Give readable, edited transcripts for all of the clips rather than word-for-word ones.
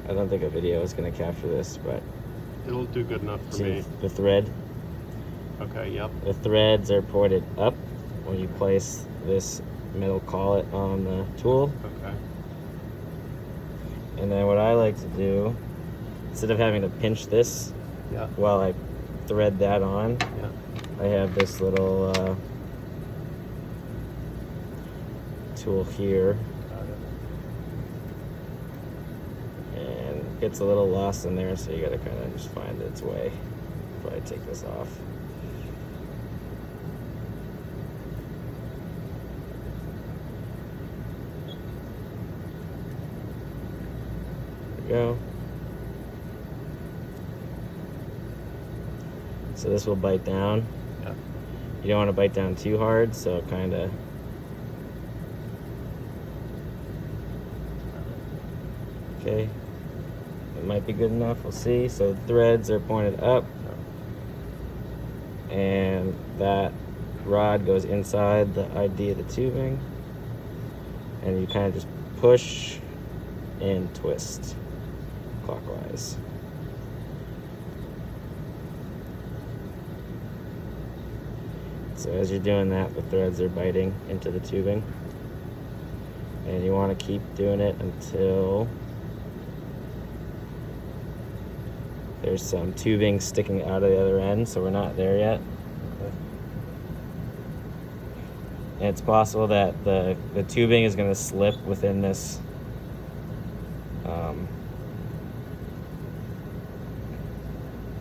I don't think a video is going to capture this, but It'll do good enough for see me. the thread. Okay, yep. The threads are pointed up when you place this middle collet on the tool. Okay. And then what I like to do, instead of having to pinch this Yeah. while I thread that on, Yeah. I have this little tool here, Got it. and it gets a little lost in there, so you gotta kind of just find its way. Probably take this off. There we go. So this will bite down. Yeah. You don't want to bite down too hard, so kind of. Okay. It might be good enough. We'll see. So the threads are pointed up, and that rod goes inside the ID of the tubing, and you kind of just push and twist clockwise. So as you're doing that, the threads are biting into the tubing, and you want to keep doing it until there's some tubing sticking out of the other end, so we're not there yet. And it's possible that the tubing is going to slip within this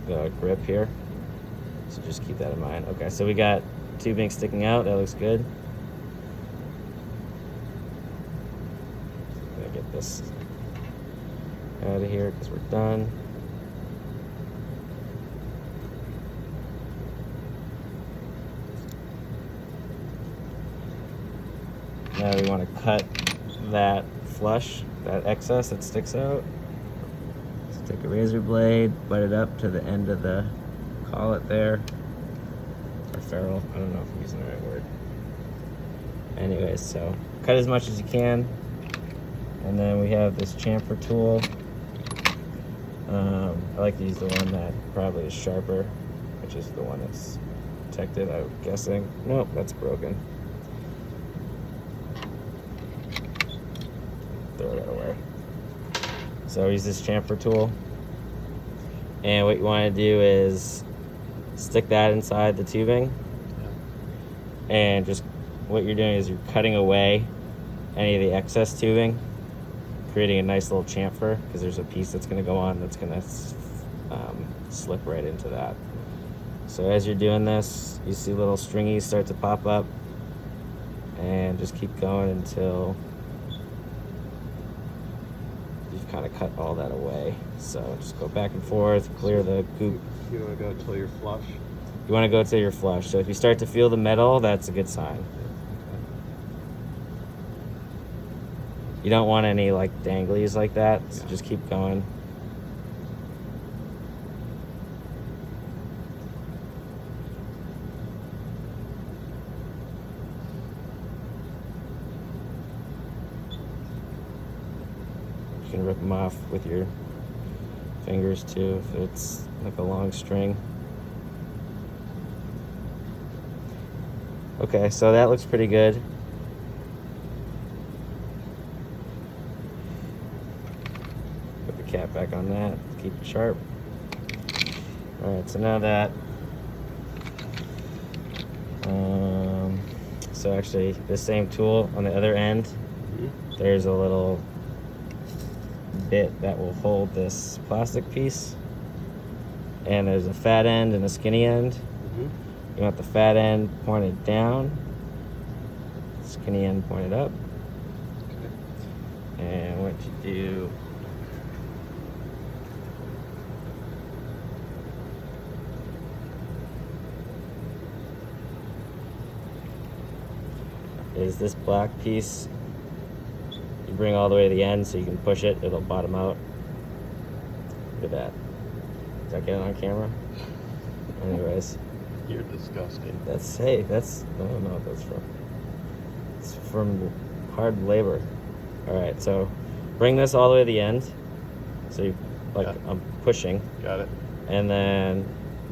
the grip here, so just keep that in mind. Okay, so we got tubing sticking out. That looks good. I'm gonna get this out of here because we're done. Now we want to cut that flush, that excess that sticks out. So take a razor blade, butt it up to the end of the collet there. Or ferrule, I don't know if I'm using the right word. Anyways, so cut as much as you can. And then we have this chamfer tool. I like to use the one that probably is sharper, which is the one that's protected, I'm guessing. Nope, that's broken. Throw that away. So use this chamfer tool, and what you want to do is stick that inside the tubing, and just what you're doing is you're cutting away any of the excess tubing, creating a nice little chamfer, because there's a piece that's going to go on that's going to slip right into that. So as you're doing this, you see little stringies start to pop up, and just keep going until you've kind of cut all that away. So just go back and forth, clear the goop. You want to go till you're flush? You want to go till you're flush. So if you start to feel the metal, that's a good sign. You don't want any like danglies like that, so just keep going. You can rip them off with your fingers too if it's like a long string. Okay, so that looks pretty good. Put the cap back on that, keep it sharp. Alright, so now that so actually the same tool on the other end, there's a little bit that will hold this plastic piece, and there's a fat end and a skinny end. You want the fat end pointed down, skinny end pointed up. And what you do is this black piece, you bring all the way to the end so you can push it, it'll bottom out. Look at that. Did I get it on camera? Anyways. You're disgusting. That's, hey, that's, I don't know what that's from. It's from hard labor. Alright, so bring this all the way to the end. So you, like, Yeah. I'm pushing, Got it. and then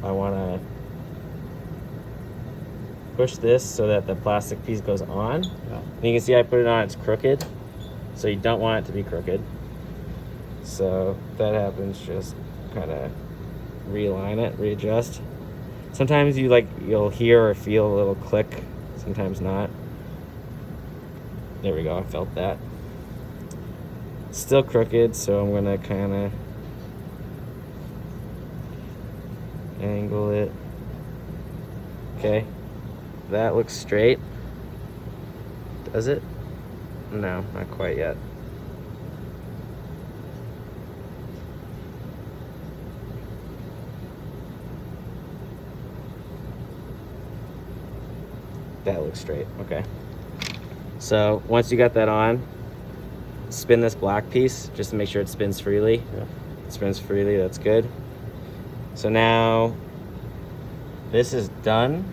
I want to push this so that the plastic piece goes on. Yeah. And you can see I put it on, it's crooked. So you don't want it to be crooked. So if that happens, just kind of realign it, readjust. Sometimes you'll hear or feel a little click, sometimes not. There we go, I felt that. Still crooked, so I'm gonna kind of angle it. Okay, that looks straight. Does it? No, not quite yet. That looks straight, okay. So once you got that on, spin this black piece just to make sure it spins freely. Yeah. It spins freely, that's good. So now this is done,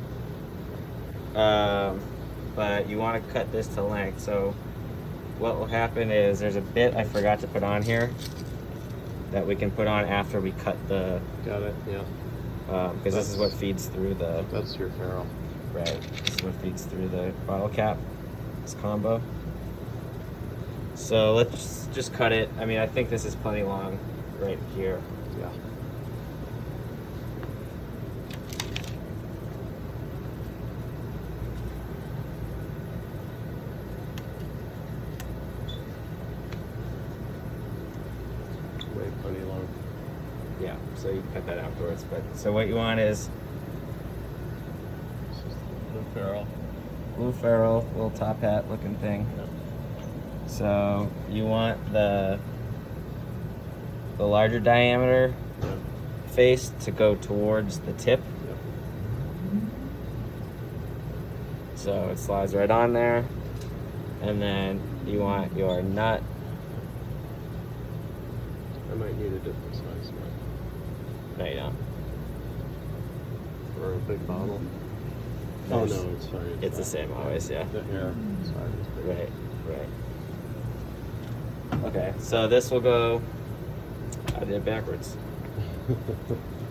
but you want to cut this to length. So what will happen is there's a bit I forgot to put on here that we can put on after we cut the, Got it. Yeah. because this is what feeds through the, That's your ferrule. right, this is what feeds through the bottle cap, this combo. So let's just cut it. I mean, I think this is plenty long right here. Yeah. Way plenty long. Yeah, so you can cut that afterwards. But so what you want is This is the ferrule. blue ferrule, little top hat looking thing. Yeah. So you want the larger diameter Yeah. face to go towards the tip. Yeah. So it slides right on there. And then you want your nut. I might need a different size nut. No, you don't. Or a big bottle. No, Oh it's- no, it's sorry. It's the same always, yeah. The air side is big. Right, right. Okay, so this will go, I did it backwards.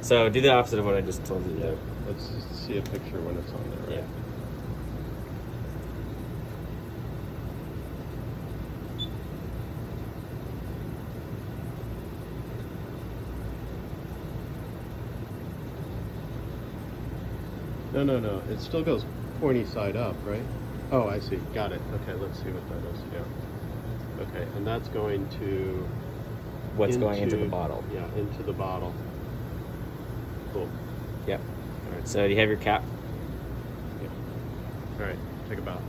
So do the opposite of what I just told you to Yeah. do. Let's just see a picture when it's on there, right? Yeah. No. It still goes pointy side up, right? Oh, I see. Got it. Okay, let's see what that is. Yeah. Okay, and that's going to What's going into the bottle. Yeah, into the bottle. Cool. Yep. All right, so do you have your cap? Yeah. All right, take a bow.